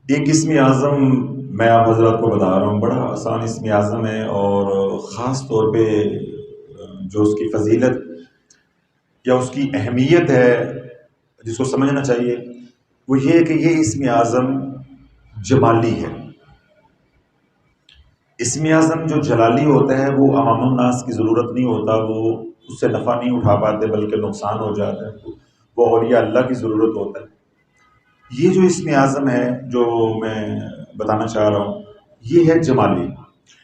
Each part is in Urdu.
ایک اسم اعظم میں آپ حضرات کو بتا رہا ہوں، بڑا آسان اسم اعظم ہے، اور خاص طور پہ جو اس کی فضیلت یا اس کی اہمیت ہے جس کو سمجھنا چاہیے، وہ یہ ہے کہ یہ اسم اعظم جمالی ہے۔ اسم اعظم جو جلالی ہوتا ہے وہ عوام الناس کی ضرورت نہیں ہوتا، وہ اس سے نفع نہیں اٹھا پاتے بلکہ نقصان ہو جاتا ہے، وہ اولیاء اللہ کی ضرورت ہوتا ہے۔ یہ جو اسم اعظم ہے جو میں بتانا چاہ رہا ہوں، یہ ہے جمالی،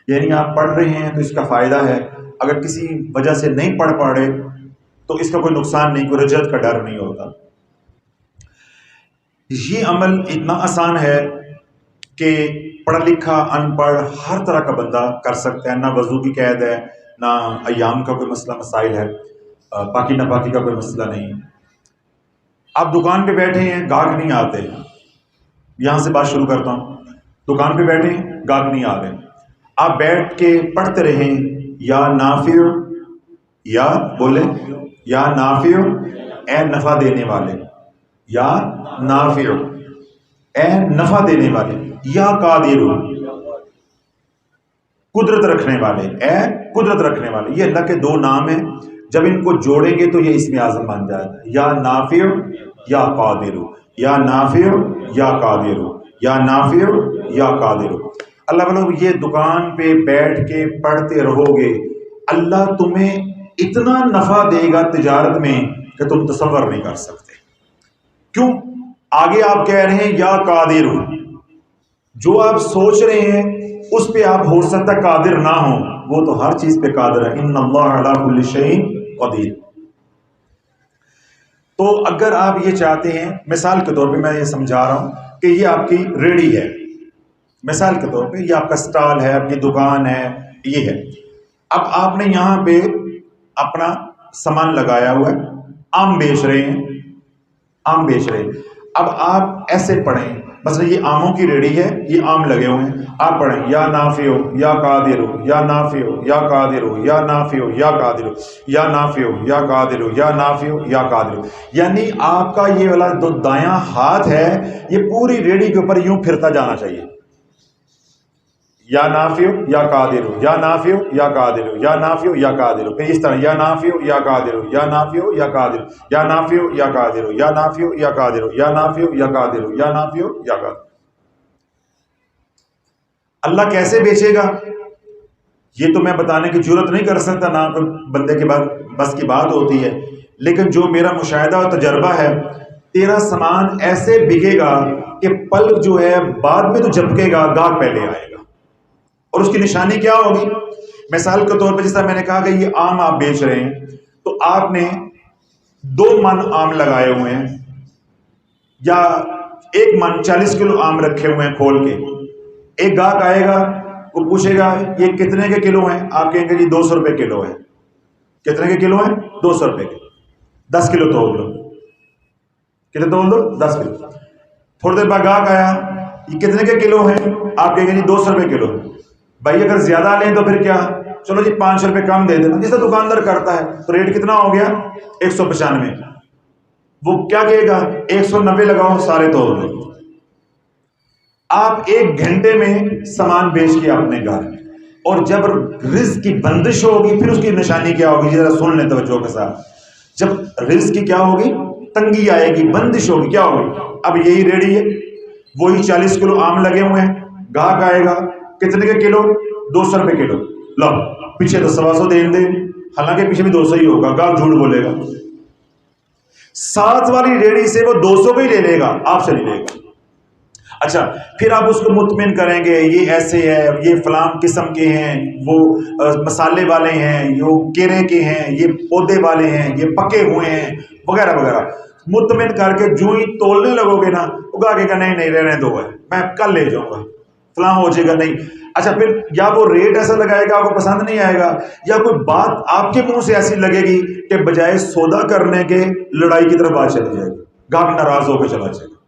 یعنی آپ پڑھ رہے ہیں تو اس کا فائدہ ہے، اگر کسی وجہ سے نہیں پڑھ پا رہے تو اس کا کوئی نقصان نہیں، کوئی رجعت کا ڈر نہیں ہوتا۔ یہ عمل اتنا آسان ہے کہ پڑھا لکھا ان پڑھ ہر طرح کا بندہ کر سکتا ہے، نہ وضو کی قید ہے، نہ ایام کا کوئی مسئلہ مسائل ہے، پاکی ناپاکی کا کوئی مسئلہ نہیں۔ آپ دکان پہ بیٹھے ہیں، گاہک نہیں آتے، یہاں سے بات شروع کرتا ہوں، دکان پہ بیٹھے ہیں، گاہک نہیں آتے، آپ بیٹھ کے پڑھتے رہیں، یا نافع، یا بولے یا نافع اے نفع دینے والے، یا نافع اے نفع دینے والے، یا قادر قدرت رکھنے والے، اے قدرت رکھنے والے، یہ اللہ کے دو نام ہیں، جب ان کو جوڑیں گے تو یہ اسم اعظم بن جاتا ہے، یا نافع یا قادر، یا نافع یا قادر، یا نافع یا قادر۔ اللہ والو یہ دکان پہ بیٹھ کے پڑھتے رہو گے، اللہ تمہیں اتنا نفع دے گا تجارت میں کہ تم تصور نہیں کر سکتے۔ کیوں؟ آگے آپ کہہ رہے ہیں یا قادر، جو آپ سوچ رہے ہیں اس پہ آپ ہو سکتا ہے قادر نہ ہو، وہ تو ہر چیز پہ قادر ہے، ان اللہ علی کل شیء قدیر۔ تو اگر آپ یہ چاہتے ہیں، مثال کے طور پہ میں یہ سمجھا رہا ہوں کہ یہ آپ کی ریڑھی ہے، مثال کے طور پہ یہ آپ کا سٹال ہے، آپ کی دکان ہے، یہ ہے، اب آپ نے یہاں پہ اپنا سامان لگایا ہوا ہے، آم بیچ رہے ہیں، آم بیچ رہے ہیں، اب آپ ایسے پڑھیں، مثلا یہ آموں کی ریڑھی ہے، یہ آم لگے ہوئے ہیں، آپ پڑھیں یا نافع یا قادر، یا نافع یا قادر، یا نافع یا قادر، یا نافع یا قادر، یا نافع یا قادر، یعنی آپ کا یہ والا جو دایاں ہاتھ ہے یہ پوری ریڑھی کے اوپر یوں پھرتا جانا چاہیے، یا نافع یا قادر، یا نافع یا قادر، یا نافع یا قادر، پھر اس طرح یا نافع یا قادر، یا نافع یا قادر، یا نافع یا قادر، یا نافع یا قادر، یا نافع یا قادر، یا نافع یا قادر۔ اللہ کیسے بیچے گا یہ تو میں بتانے کی جرت نہیں کر سکتا، نہ کوئی بندے کے بعد بس کی بات ہوتی ہے، لیکن جو میرا مشاہدہ اور تجربہ ہے، تیرا سامان ایسے بکے گا کہ پلک جو ہے بعد میں تو جھپکے گا، گاہک پہلے آئے گا۔ اور اس کی نشانی کیا ہوگی؟ مثال کے طور پہ جس طرح میں نے کہا کہ یہ آم آپ بیچ رہے ہیں، تو آپ نے 2 من آم لگائے ہوئے ہیں، یا 1 من 40 کلو آم رکھے ہوئے ہیں کھول کے، ایک گاہک آئے گا، وہ پوچھے گا یہ کتنے کے کلو ہیں، آپ کہیں گے جی 200 روپے کلو ہے۔ کتنے کے کلو ہیں؟ 200 روپے کے، 10 کلو تول دو، کتنے تول دو؟ 10 کلو۔ تھوڑی دیر بعد گاہک آیا، یہ کتنے کے کلو ہیں، آپ کہیں گے جی 200 روپے کلو۔ بھائی اگر زیادہ لیں تو پھر کیا، چلو جی 5 روپے کم دے دینا، جیسا دکاندار کرتا ہے، تو ریٹ کتنا ہو گیا؟ 195۔ وہ کیا کہے گا؟ 190 لگاؤ، سارے تول دو۔ آپ 1 گھنٹے میں سامان بیچ کے اپنے گھر، اور جب رزق کی بندش ہوگی پھر اس کی نشانی کیا ہوگی، ذرا سن لیں توجہ کے ساتھ، جب رزق کی کیا ہوگی، تنگی آئے گی، بندش ہوگی، کیا ہوگی؟ اب یہی ریڑھی ہے، وہی 40 کلو آم لگے ہوئے ہیں، گاہک آئے گا، کتنے کے کلو؟ 200 روپے کلو، لو پیچھے تو 125 دیں، حالانکہ پیچھے بھی 200 ہی ہوگا، گاہک جھوٹ بولے گا، ساتھ والی ریڑھی سے وہ 200 بھی لے لے گا، آپ سے نہیں لے گا۔ اچھا، پھر آپ اس کو مطمئن کریں گے یہ ایسے ہے، یہ فلان قسم کے ہیں، وہ مسالے والے ہیں، یہ کیرے کے ہیں، یہ پودے والے ہیں، یہ پکے ہوئے ہیں، وغیرہ وغیرہ، مطمئن کر کے جو ہی تولنے لگو گے نا، وہ کہا کہ نہیں نہیں رہنے دو ہے، میں کل لے جاؤں گا، فلاں ہو جائے گا، نہیں۔ اچھا، پھر یا وہ ریٹ ایسا لگائے گا آپ کو پسند نہیں آئے گا، یا کوئی بات آپ کے منہ سے ایسی لگے گی کہ بجائے سودا کرنے کے لڑائی کی طرف بات چلی جائے گی، گاہک ناراض ہو کے چلا جائے گا،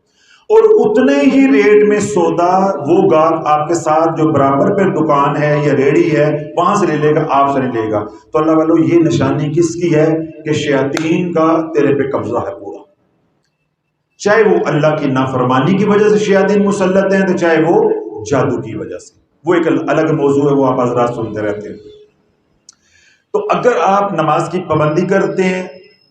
اور اتنے ہی ریٹ میں سودا وہ گاہک آپ کے ساتھ جو برابر پہ دکان ہے یا ریڑھی ہے وہاں سے لے لے گا، آپ سے نہیں لے گا۔ تو اللہ والو یہ نشانی کس کی ہے کہ شیاطین کا تیرے پہ قبضہ ہے پورا، چاہے وہ اللہ کی نافرمانی کی وجہ سے شیاطین مسلط ہیں، تو چاہے وہ جادو کی وجہ سے، وہ ایک الگ موضوع ہے، وہ آپ حضرات سنتے رہتے ہیں۔ تو اگر آپ نماز کی پابندی کرتے ہیں،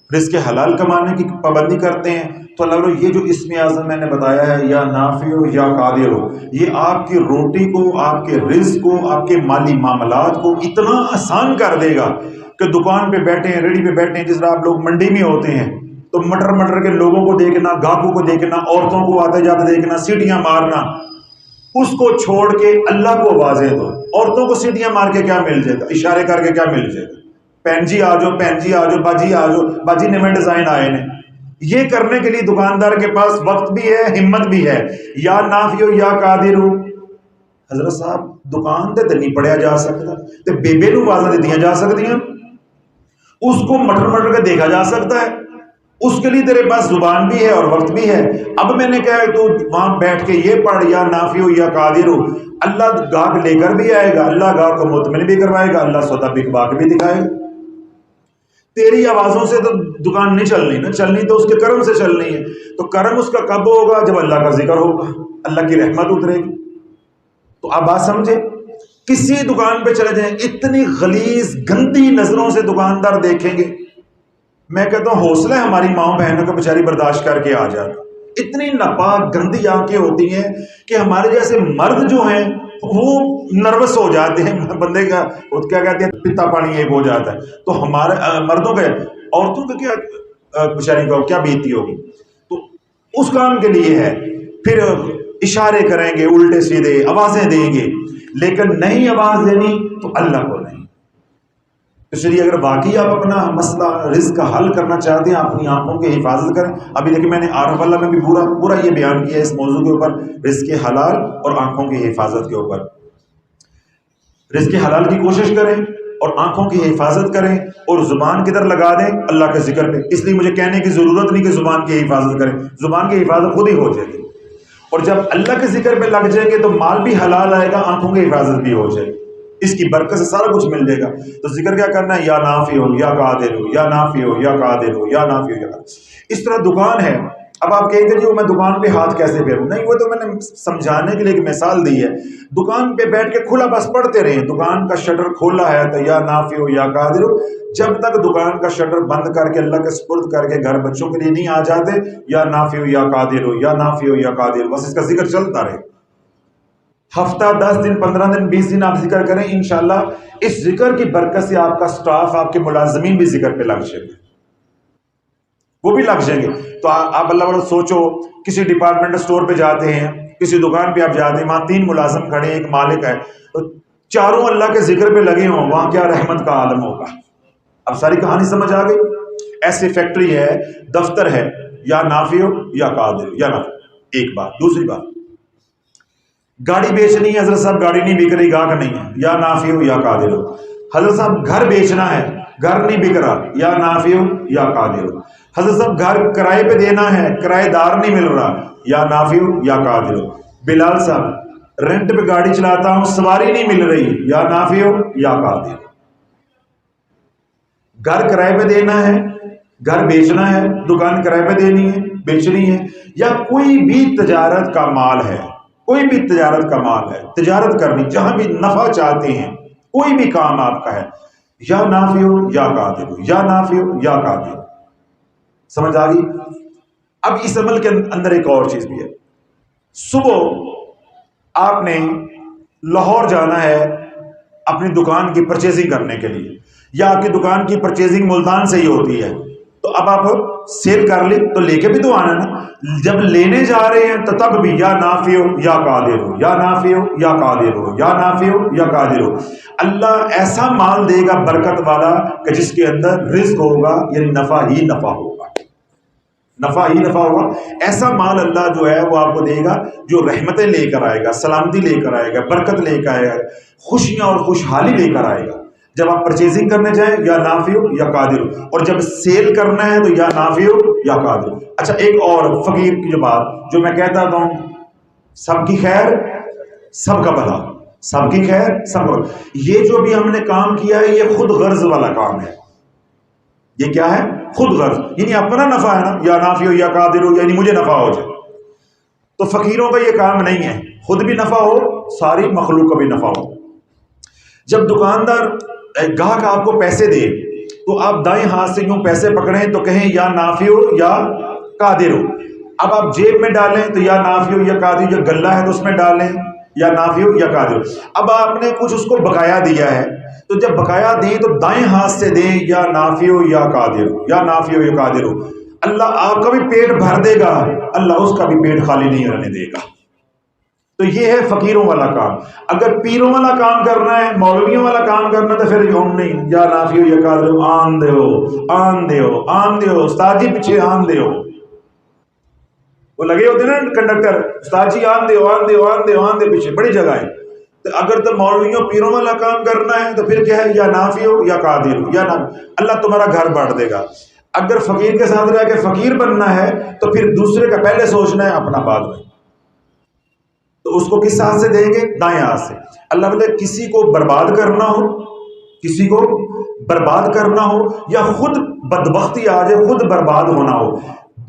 رزق حلال کمانے کی پابندی کرتے ہیں، تو اللہ یہ جو اسم اعظم میں نے بتایا ہے، یا نافع ہو یا قادر ہو، یہ آپ کی روٹی کو، آپ کے رزق کو، آپ کے مالی معاملات کو اتنا آسان کر دے گا کہ دکان پہ بیٹھے ہیں، ریڑھی پہ بیٹھے ہیں، جس طرح آپ لوگ منڈی میں ہوتے ہیں تو مٹر مٹر کے لوگوں کو دیکھنا، گاہکوں کو دیکھنا، عورتوں کو آتے جاتے دیکھنا، سیٹیاں مارنا، اس کو چھوڑ کے اللہ کو آوازیں دو۔ عورتوں کو سیٹیاں مار کے کیا مل جائے گا، اشارے کر کے کیا مل جائے گا، پہن جی آ جاؤ، پہن جی آ جاؤ، باجی آ جاؤ، باجی نئے ڈیزائن آئے نے۔ یہ کرنے کے لیے دکاندار کے پاس وقت بھی ہے، ہمت بھی ہے۔ یا نافع یا قادر ہو، حضرت صاحب دکان تے نہیں پڑھیا جا سکتا، تے بیبے نو آوازاں دتیاں جا سکدیاں، اس کو مٹر مٹر کے دیکھا جا سکتا ہے، اس کے لیے تیرے پاس زبان بھی ہے اور وقت بھی ہے۔ اب میں نے کہا تو وہاں بیٹھ کے یہ پڑھ یا نافع یا قادر ہو، اللہ گاہک لے کر بھی آئے گا، اللہ گاہک کو مطمئن بھی کروائے گا، اللہ سودا بکوا کے بھی دکھائے گا۔ تیری آوازوں سے تو دکان نہیں چلنی نا، چلنی تو اس کے کرم سے چلنی ہے۔ تو کرم اس کا کب ہوگا؟ جب اللہ کا ذکر ہوگا، اللہ کی رحمت اترے گی۔ تو آپ بات سمجھے، کسی دکان پہ چلے جائیں، اتنی غلیظ گندی نظروں سے دکاندار دیکھیں گے، میں کہتا ہوں حوصلہ ہے ہماری ماں بہنوں کو بیچاری برداشت کر کے آ جاتا۔ اتنی ناپاک گندی آنکھیں ہوتی ہیں کہ ہمارے جیسے مرد جو ہیں وہ نروس ہو جاتے ہیں، بندے کا کیا کہتے ہیں پتا پانی ایک ہو جاتا ہے۔ تو ہمارے مردوں کے، عورتوں کے کیا بیچاری کو کیا بیتی ہوگی؟ تو اس کام کے لیے ہے، پھر اشارے کریں گے، الٹے سیدھے آوازیں دیں گے، لیکن نہیں آواز دینی تو اللہ کو نہیں۔ اس لیے اگر واقعی آپ اپنا مسئلہ رزق کا حل کرنا چاہتے ہیں، اپنی آنکھوں کی حفاظت کریں۔ ابھی دیکھیں میں نے عارف اللہ میں بھی پورا یہ بیان کیا ہے اس موضوع کے اوپر، رزق حلال اور آنکھوں کی حفاظت کے اوپر۔ رزق حلال کی کوشش کریں اور آنکھوں کی حفاظت کریں، اور زبان کدھر لگا دیں؟ اللہ کے ذکر پہ۔ اس لیے مجھے کہنے کی ضرورت نہیں کہ زبان کی حفاظت کریں، زبان کی حفاظت خود ہی ہو جائے گی، اور جب اللہ کے ذکر پہ لگ جائیں گے تو مال بھی حلال آئے گا، آنکھوں کی حفاظت بھی ہو جائے گی، اس کی برکت سے سارا کچھ مل جائے گا۔ تو ذکر کیا کرنا ہے؟ یا نافع ہو یا قادر ہو، یا نافع ہو یا قادر ہو، یا نافع ہو یا قادر۔ اس طرح دکان ہے، اب آپ کہیں گے جی میں دکان پہ ہاتھ کیسے پھیروں؟ نہیں، وہ تو میں نے سمجھانے کے لیے ایک مثال دی ہے۔ دکان پہ بیٹھ کے کھلا بس پڑھتے رہیں، دکان کا شٹر کھولا ہے تو یا نافع ہو یا قادر ہو، جب تک دکان کا شٹر بند کر کے اللہ کے سپرد کر کے گھر بچوں کے لیے نہیں آ جاتے، یا نافع ہو یا قادر ہو، یا نافع ہو یا قادر ہو، بس اس کا ذکر چلتا رہے۔ ہفتہ 10 دن 15 دن 20 دن آپ ذکر کریں، انشاءاللہ اس ذکر کی برکت سے آپ کا سٹاف، آپ کے ملازمین بھی ذکر پہ لگ جائیں گے، وہ بھی لگ جائیں گے۔ تو آپ اللہ والوں سوچو، کسی ڈپارٹمنٹ اسٹور پہ جاتے ہیں، کسی دکان پہ آپ جاتے ہیں، وہاں 3 ملازم کھڑے ہیں، ایک مالک ہے، تو چاروں اللہ کے ذکر پہ لگے ہوں، وہاں کیا رحمت کا عالم ہوگا۔ اب ساری کہانی سمجھ آ گئی؟ ایسی فیکٹری ہے، دفتر ہے، یا نافع ہو یا قادر ہو، یا نافع۔ ایک بات، دوسری بات، گاڑی بیچنی ہے، حضرت صاحب گاڑی نہیں بک رہی، گاہک نہیں ہے، یا نافع ہو یا قادر ہو۔ حضرت صاحب گھر بیچنا ہے، گھر نہیں بک رہا، یا نافع ہو یا قادر ہو۔ حضرت صاحب گھر کرائے پہ دینا ہے، کرایہ دار نہیں مل رہا، یا نافع ہو یا قادر ہو۔ بلال صاحب رینٹ پہ گاڑی چلاتا ہوں، سواری نہیں مل رہی، یا نافع ہو یا قادر ہو۔ گھر کرائے پہ دینا ہے، گھر بیچنا ہے، دکان کرائے پہ دینی ہے، بیچنی ہے، یا کوئی بھی تجارت کا مال ہے، کوئی بھی تجارت کا مال ہے، تجارت کرنی، جہاں بھی نفع چاہتے ہیں، کوئی بھی کام آپ کا ہے، یا نافع ہو یا قادر ہو، یا نافع ہو یا قادر ہو۔ سمجھ آ گئی؟ اب اس عمل کے اندر ایک اور چیز بھی ہے۔ صبح آپ نے لاہور جانا ہے اپنی دکان کی پرچیزنگ کرنے کے لیے، یا آپ کی دکان کی پرچیزنگ ملتان سے ہی ہوتی ہے، تو اب آپ سیل کر لی تو لے کے بھی تو آنا نا۔ جب لینے جا رہے ہیں تو تب بھی یا نافع ہو یا قادر ہو، یا نافع ہو یا قادر ہو، یا نافع ہو یا قادر ہو۔ اللہ ایسا مال دے گا برکت والا کہ جس کے اندر رزق ہوگا، یعنی نفع ہی نفع ہوگا، نفع ہی نفع ہوگا۔ ایسا مال اللہ جو ہے وہ آپ کو دے گا جو رحمتیں لے کر آئے گا، سلامتی لے کر آئے گا، برکت لے کر آئے گا، خوشیاں اور خوشحالی لے کر آئے گا۔ جب آپ پرچیزنگ کرنے جائیں، یا نافع ہو یا قادر ہو، اور جب سیل کرنا ہے تو یا نافع ہو یا قادر ہو۔ اچھا ایک اور فقیر کی جو بات جو میں کہتا ہوں، سب کی خیر سب کا بھلا، سب کی خیر سب کا بھلا، یہ جو بھی ہم نے کام کیا ہے یہ خود غرض والا کام ہے، یہ کیا ہے؟ خود غرض، یعنی اپنا نفع ہے نا، یا نافع ہو یا قادر ہو، یعنی مجھے نفع ہو جائے. تو فقیروں کا یہ کام نہیں ہے، خود بھی نفع ہو، ساری مخلوق کا بھی نفع ہو. جب دکاندار گاہک آپ کو پیسے دے تو آپ دائیں ہاتھ سے یوں پیسے پکڑیں تو کہیں یا نافع ہو یا قادر ہو. اب آپ جیب میں ڈالیں تو یا نافع ہو یا قادر، جو غلہ ہے تو اس میں ڈالیں یا نافع ہو یا قادر ہو. اب آپ نے کچھ اس کو بقایا دیا ہے تو جب بقایا دیں تو دائیں ہاتھ سے دیں یا نافع ہو یا قادر ہو، یا نافع ہو یا قادر ہو. اللہ آپ کا بھی پیٹ بھر دے گا، اللہ اس کا بھی پیٹ خالی نہیں رہنے دے گا. تو یہ ہے فقیروں والا کام. اگر پیروں والا کام کرنا ہے، مولویوں والا کام کرنا ہے تو پھر ہم نہیں، یا نافع ہو یا قادر ہو، آن دے ہو آن دے ہو آن دے ہو، استاد جی پیچھے آن دے ہو. وہ لگے ہوتے نا کنڈکٹر، استاد جی آن دے ہو آن دے ہو آن دے ہو آن دے، پیچھے بڑی جگہ ہے. تو اگر تو مولویوں پیروں والا کام کرنا ہے تو پھر کیا ہے؟ یا نافع ہو یا قادر ہو یا اللہ تمہارا گھر بانٹ دے گا. اگر فقیر کے ساتھ رہ کے فقیر بننا ہے تو پھر دوسرے کا پہلے سوچنا ہے، اپنا بعد میں. تو اس کو کس ہاتھ سے دیں گے؟ دائیں ہاتھ سے. اللہ بولے کسی کو برباد کرنا ہو، کسی کو برباد کرنا ہو یا خود بدبختی آ جائے، خود برباد ہونا ہو،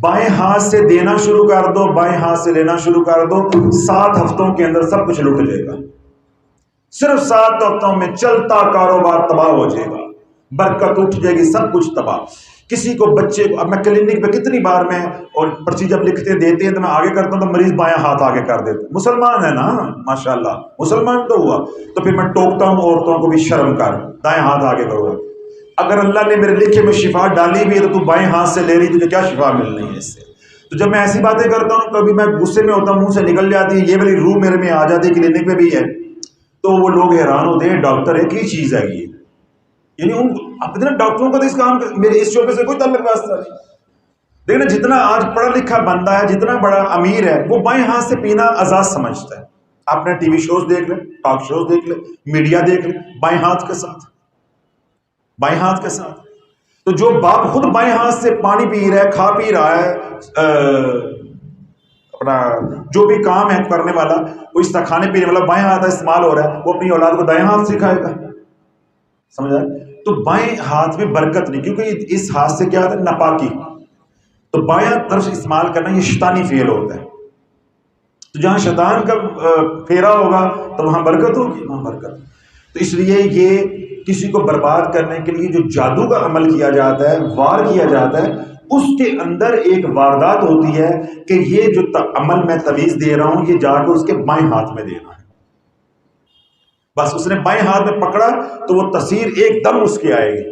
بائیں ہاتھ سے دینا شروع کر دو، بائیں ہاتھ سے لینا شروع کر دو. 7 ہفتوں کے اندر سب کچھ لٹ جائے گا. صرف 7 ہفتوں میں چلتا کاروبار تباہ ہو جائے گا، برکت اٹھ جائے گی، سب کچھ تباہ. کسی کو بچے کو، اب میں کلینک پہ کتنی بار میں اور پرچی جب لکھتے دیتے ہیں تو میں آگے کرتا ہوں تو مریض بایاں ہاتھ آگے کر دیتے. مسلمان ہے نا ماشاءاللہ، مسلمان تو ہوا. تو پھر میں ٹوکتا ہوں عورتوں کو بھی، شرم کر، دائیں ہاتھ آگے کرو. اگر اللہ نے میرے لکھے میں شفا ڈالی بھی ہے تو بائیں ہاتھ سے لے رہی، تجھے کیا شفا ملنی ہے اس سے؟ تو جب میں ایسی باتیں کرتا ہوں، کبھی میں غصے میں ہوتا ہوں، منہ سے نکل جاتی ہے، یہ والی روح میرے میں آ جاتی ہے، کلینک میں بھی ہے. تو وہ لوگ حیران ہوتے ہیں، ڈاکٹر ایک ہی چیز ہے یہ، یعنی ان اپنے ڈاکٹروں کا تو اس کام میرے اس شعبے سے کوئی تعلق واسطہ نہیں. دیکھنا جتنا آج پڑھا لکھا بندہ ہے، جتنا بڑا امیر ہے، وہ بائیں ہاتھ سے پینا آزاد سمجھتا ہے. آپ نے ٹی وی شوز دیکھ لیں، ٹاک شوز دیکھ لیں، میڈیا دیکھ لیں، بائیں ہاتھ کے ساتھ، بائیں ہاتھ کے ساتھ. تو جو باپ خود بائیں ہاتھ سے پانی پی رہا ہے، کھا پی رہا ہے، اپنا جو بھی کام ہے کرنے والا، وہ اس طرح کھانے پینے والا بائیں ہاتھ استعمال ہو رہا ہے، وہ اپنی اولاد کو دائیں ہاتھ سکھائے گا. سمجھا؟ تو بائیں ہاتھ میں برکت نہیں، کیونکہ اس ہاتھ سے کیا ہوتا ہے؟ ناپاکی. تو بایاں طرف استعمال کرنا یہ شیطانی فعل ہوتا ہے. تو جہاں شیطان کا پھیرا ہوگا تو وہاں برکت ہوگی، وہاں برکت. تو اس لیے یہ کسی کو برباد کرنے کے لیے جو جادو کا عمل کیا جاتا ہے، وار کیا جاتا ہے، اس کے اندر ایک واردات ہوتی ہے کہ یہ جو عمل میں تویز دے رہا ہوں، یہ جا کے اس کے بائیں ہاتھ میں دینا ہے. بس اس نے بائیں ہاتھ میں پکڑا تو وہ تاثیر ایک دم اس کی آئے گی،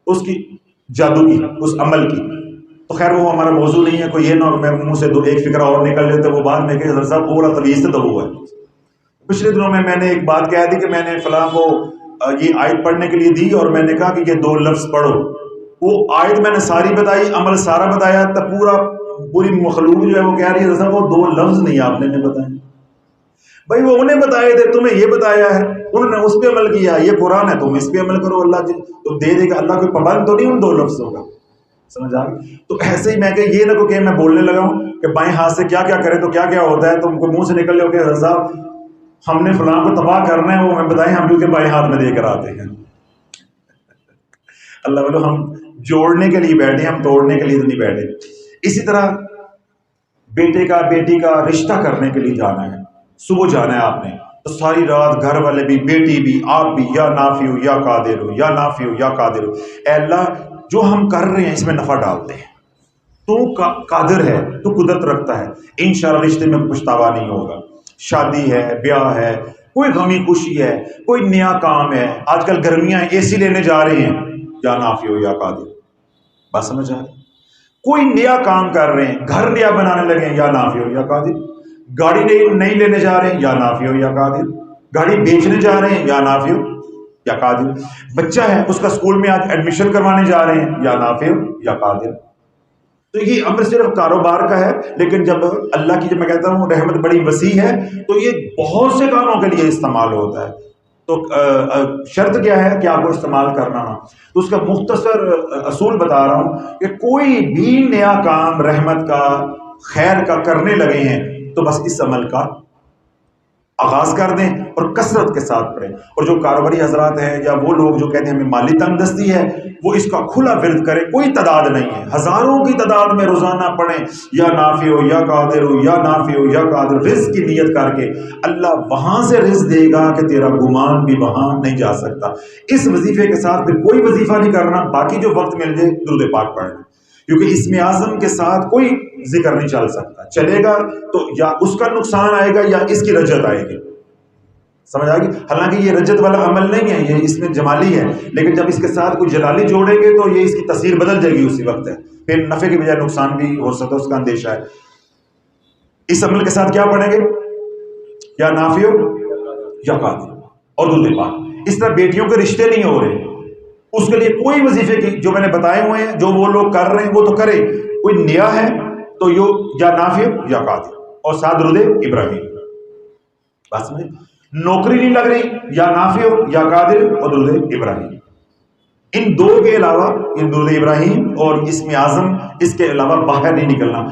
اس کی جادو کی، اس عمل کی. تو خیر وہ ہمارا موضوع نہیں ہے، کوئی یہ نہ میں منہ سے ایک فکرہ اور نکل لیتے، وہ بعد میں کہ حضرت صاحب وہ والا تویز سے تو ہوا ہے. پچھلے دنوں میں نے ایک بات کہہ دی کہ میں نے فلاں کو یہ آیت پڑھنے کے لیے دی اور میں نے کہا کہ یہ 2 لفظ پڑھو. وہ آیت میں نے ساری بتائی، عمل سارا بتایا، تب پوری مخلوق جو ہے وہ کہہ رہی ہے حضرت صاحب وہ 2 لفظ نہیں آپ نے بتائے. بھائی وہ انہیں بتائے تھے، تمہیں یہ بتایا ہے، انہوں نے اس پہ عمل کیا. یہ قرآن ہے، تم اس پہ عمل کرو، اللہ جی تو دے دے گا. اللہ کوئی پابند تو نہیں ان 2 لفظوں کا. سمجھ آ گئی؟ تو ایسے ہی میں کہ یہ نہ کہ میں بولنے لگا ہوں کہ بائیں ہاتھ سے کیا کیا کرے تو کیا کیا ہوتا ہے، تم کو منہ سے نکل لے کہ حضرت صاحب ہم نے فلاں کو تباہ کرنا ہے، وہ ہمیں بتائیں، ہم کیونکہ بائیں ہاتھ میں دے کر آتے ہیں. اللہ بولو ہم جوڑنے کے لیے بیٹھے، ہم توڑنے کے لیے تو نہیں بیٹھے. اسی طرح بیٹے کا بیٹی کا رشتہ کرنے کے لیے جانا ہے، صبح جانا ہے آپ نے، تو ساری رات گھر والے بھی، بیٹی بھی، آپ بھی، یا نافع ہو یا قادر ہو، یا نافع ہو یا قادر ہو، اے اللہ جو ہم کر رہے ہیں اس میں نفع ڈالتے ہیں، تو قادر ہے، تو قدرت رکھتا ہے، انشاءاللہ رشتے میں پچھتاوا نہیں ہوگا. شادی ہے، بیاہ ہے، کوئی غمی خوشی ہے، کوئی نیا کام ہے، آج کل گرمیاں اے سی لینے جا رہے ہیں، یا نافع ہو یا قادر. بات سمجھ آ رہی؟ کوئی نیا کام کر رہے ہیں، گھر نیا بنانے لگے ہیں، یا نافع ہو یا قادر. گاڑی نہیں لینے جا رہے ہیں، یا نافع ہو یا قادر. گاڑی بیچنے جا رہے ہیں، یا نافع ہو یا قادر. بچہ ہے اس کا اسکول میں آج ایڈمیشن کروانے جا رہے ہیں، یا نافع ہو یا قادر. تو یہ امر صرف کاروبار کا ہے، لیکن جب اللہ کی، جب میں کہتا ہوں رحمت بڑی وسیع ہے، تو یہ بہت سے کاموں کے لیے استعمال ہوتا ہے. تو شرط کیا ہے کہ آپ کو استعمال کرنا ہو. تو اس کا مختصر اصول بتا رہا ہوں کہ کوئی بھی نیا کام رحمت کا، خیر کا کرنے لگے ہیں تو بس اس عمل کا آغاز کر دیں اور کثرت کے ساتھ پڑھیں. اور جو کاروباری حضرات ہیں یا وہ لوگ جو کہتے ہیں ہمیں مالی تنگ دستی ہے، وہ اس کا کھلا ورد کریں. کوئی تعداد نہیں ہے، ہزاروں کی تعداد میں روزانہ پڑھیں، یا نافع ہو یا قادر ہو یا نافع ہو یا قادر. رزق کی نیت کر کے اللہ وہاں سے رزق دے گا کہ تیرا گمان بھی وہاں نہیں جا سکتا. اس وظیفے کے ساتھ پھر کوئی وظیفہ نہیں کرنا، باقی جو وقت مل جائے درود پاک پڑھنا، کیونکہ اسم اعظم کے ساتھ کوئی ذکر نہیں چل سکتا. چلے گا تو یا اس کا نقصان آئے گا یا اس کی رجت آئے گی. سمجھ آ گئی؟ حالانکہ یہ رجت والا عمل نہیں ہے، یہ اس میں جمالی ہے، لیکن جب اس کے ساتھ کوئی جلالی جوڑیں گے تو یہ اس کی تصویر بدل جائے گی اسی وقت ہے، پھر نفع کے بجائے نقصان بھی ہو سکتا ہے، اس کا اندیشہ ہے. اس عمل کے ساتھ کیا پڑھیں گے؟ یا نافع یا قادر اور درود پاک. اس طرح بیٹیوں کے رشتے نہیں ہو رہے، اس کے لیے کوئی وظیفے کی جو میں نے بتائے ہوئے ہیں جو وہ لوگ کر رہے ہیں وہ تو کرے. کوئی نیا ہے تو یا نافع یا قادر اور ساتھ درود ابراہیم. بات سمجھے؟ نوکری نہیں لگ رہی، یا نافع یا قادر اور درود ابراہیم. ان دو کے علاوہ، ان درود ابراہیم اور اسم اعظم، اس کے علاوہ باہر نہیں نکلنا.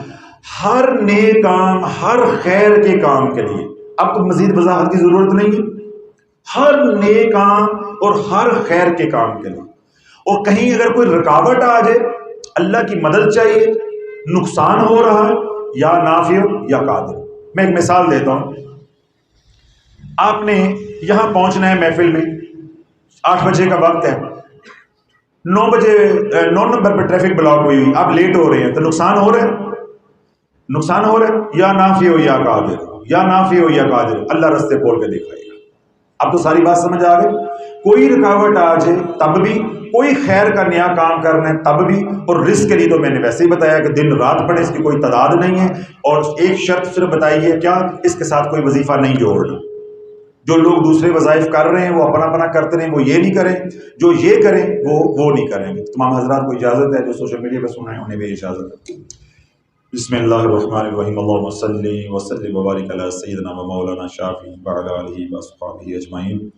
ہر نیک کام، ہر خیر کے کام کے لیے اب تو مزید وضاحت کی ضرورت نہیں ہے. ہر نیک کام اور ہر خیر کے کام کے لیے. اور کہیں اگر کوئی رکاوٹ آ جائے، اللہ کی مدد چاہیے، نقصان ہو رہا ہے، یا نافع یا قادر. میں ایک مثال دیتا ہوں. آپ نے یہاں پہنچنا ہے محفل میں، 8 بجے کا وقت ہے، 9 نمبر پہ ٹریفک بلاک ہوئی ہوئی، آپ لیٹ ہو رہے ہیں تو نقصان ہو رہا ہے، نقصان ہو رہا ہے. یا نافع یا قادر، یا نافع یا قادر، اللہ رستے کھول کے دکھائے گا. اب تو ساری بات سمجھ آ گئی. کوئی رکاوٹ آ جائے تب بھی، کوئی خیر کا نیا کام کرنا ہے تب بھی. اور رزق کے لیے تو میں نے ویسے ہی بتایا کہ دن رات پڑھے، اس کی کوئی تعداد نہیں ہے. اور ایک شرط صرف بتائی ہے، کیا؟ اس کے ساتھ کوئی وظیفہ نہیں جوڑنا. جو لوگ دوسرے وظائف کر رہے ہیں وہ اپنا اپنا کرتے رہیں، وہ یہ نہیں کریں. جو یہ کریں وہ نہیں کریں گے. تمام حضرات کو اجازت ہے، جو سوشل میڈیا پہ سن رہے ہیں انہیں بھی اجازت ہے. بسم اللہ الرحمن الرحیم. اللہم صلی وسلم وبارک علی سیدنا و مولانا شافی وعلی آلہ واصحابہ اجمعین.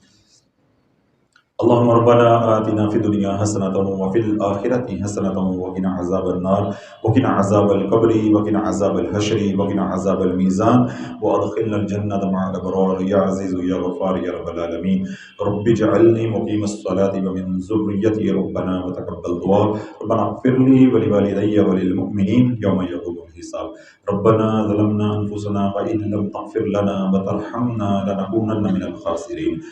اللهم ربنا آتنا في الدنيا حسنة وفي الآخرة حسنة وقنا عذاب النار وقنا عذاب القبر وقنا عذاب الحشر وقنا عذاب الميزان وأدخلنا الجنة مع الأبرار يا عزيز يا غفار يا رب العالمين. رب اجعلني مقيم الصلاة ومن ذريتي ربنا وتقبل دعاء. ربنا اغفر لي ولوالدي وللمؤمنين يوم يقوم الحساب. ربنا ظلمنا أنفسنا وإن لم تغفر لنا وترحمنا لنكونن من الخاسرين.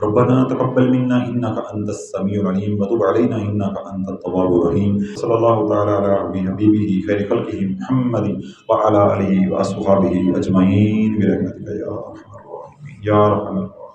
ربنا تقبل منا انك انت السميع العليم وتب علينا انك انت التواب الرحيم. صلى الله تعالى على حبيبه خير خلقه محمد وعلى اله واصحابه اجمعين برحمتك يا ارحم الراحمين يا ارحم الراحمين.